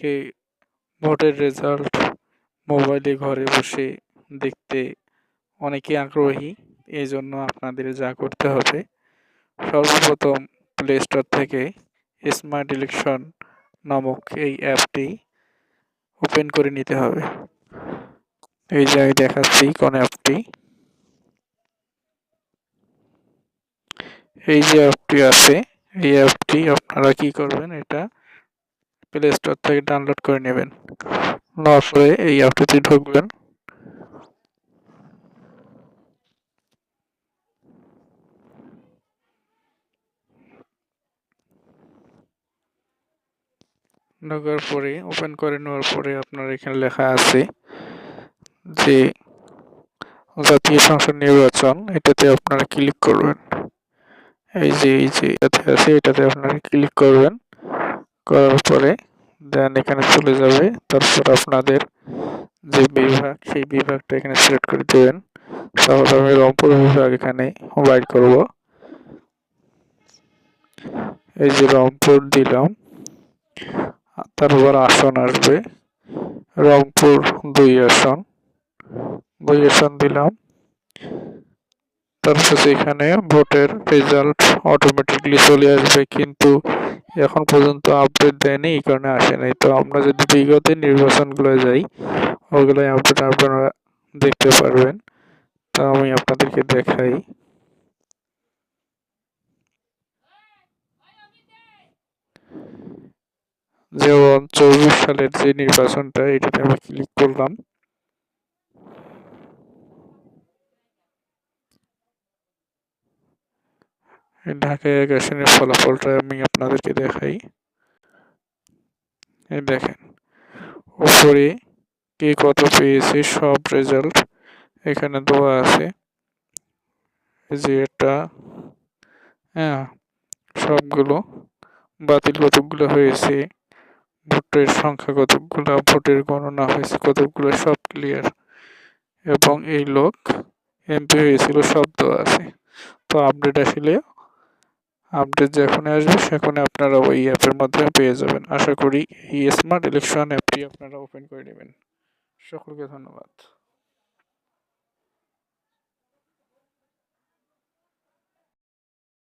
অনেকে ভোটের রেজাল্ট মোবাইলে ঘরে বসে দেখতে অনেকে আগ্রহী। এই জন্য আপনাদের যা করতে হবে, সর্বপ্রথম প্লে স্টোর থেকে স্মার্ট ইলেকশন নামক এই অ্যাপটি ওপেন করে নিতে হবে। এই যে আমি দেখাচ্ছি কোন অ্যাপটি। এই যে অ্যাপটি আছে, এই অ্যাপটি আপনারা কি করবেন, এটা প্লে স্টোর থেকে ডাউনলোড করে নেবেন। নেওয়ার পরে এই অ্যাপটিতে ঢুকবেন। ঢোকার পরে ওপেন করে নেওয়ার পরে আপনার এখানে লেখা আছে যে জাতীয় সংসদ নির্বাচন, এটাতে আপনারা ক্লিক করবেন। এই যে এটাতে আছে, এটাতে আপনারা ক্লিক করবেন। করার পরে দেন এখানে চলে যাবে। তারপর আপনাদের যে বিভাগ, সেই বিভাগটা এখানে সিলেক্ট করে দেবেন। তাহলে আমি রংপুর বিভাগ এখানে বাইর করব। এই যে রংপুর দিলাম। তারপর আসন আসবে রংপুর 2 আসন, 2 আসন দিলাম। তারপর এখানে ভোটের রেজাল্ট অটোমেটিকলি চলে আসবে, কিন্তু এখন পর্যন্ত আপডেট দেয়নি, এই কারণে আসে নাই। তো আমরা যদি বিগত নির্বাচনগুলো যাই, ওগুলো আপডেট আপনারা দেখতে পারবেন। তা আমি আপনাদেরকে দেখাই। যেমন 24 সালের যে নির্বাচনটা, এটাতে আমি ক্লিক করলাম। ঢাকা 1 আসনের ফলাফলটা আমি আপনাদেরকে দেখাই। এই দেখেন উপরে কে কত পেয়েছে সব রেজাল্ট এখানে দেওয়া আছে। যে এটা হ্যাঁ, সবগুলো বাতিল কতগুলো হয়েছে, ভোটের সংখ্যা কতগুলো, ভোটের গণনা হয়েছে কতগুলো, সব ক্লিয়ার। এবং এই লোক এমপি হয়েছিল সব দেওয়া আছে। তো আপডেট আসলে আপডেট যখন আসবে সেখানে আপনারা ওই অ্যাপের মাধ্যমে পেয়ে যাবেন। আশা করি এই স্মার্ট ইলেকশন অ্যাপটি আপনারা ওপেন করে নেবেন। সকলকে ধন্যবাদ।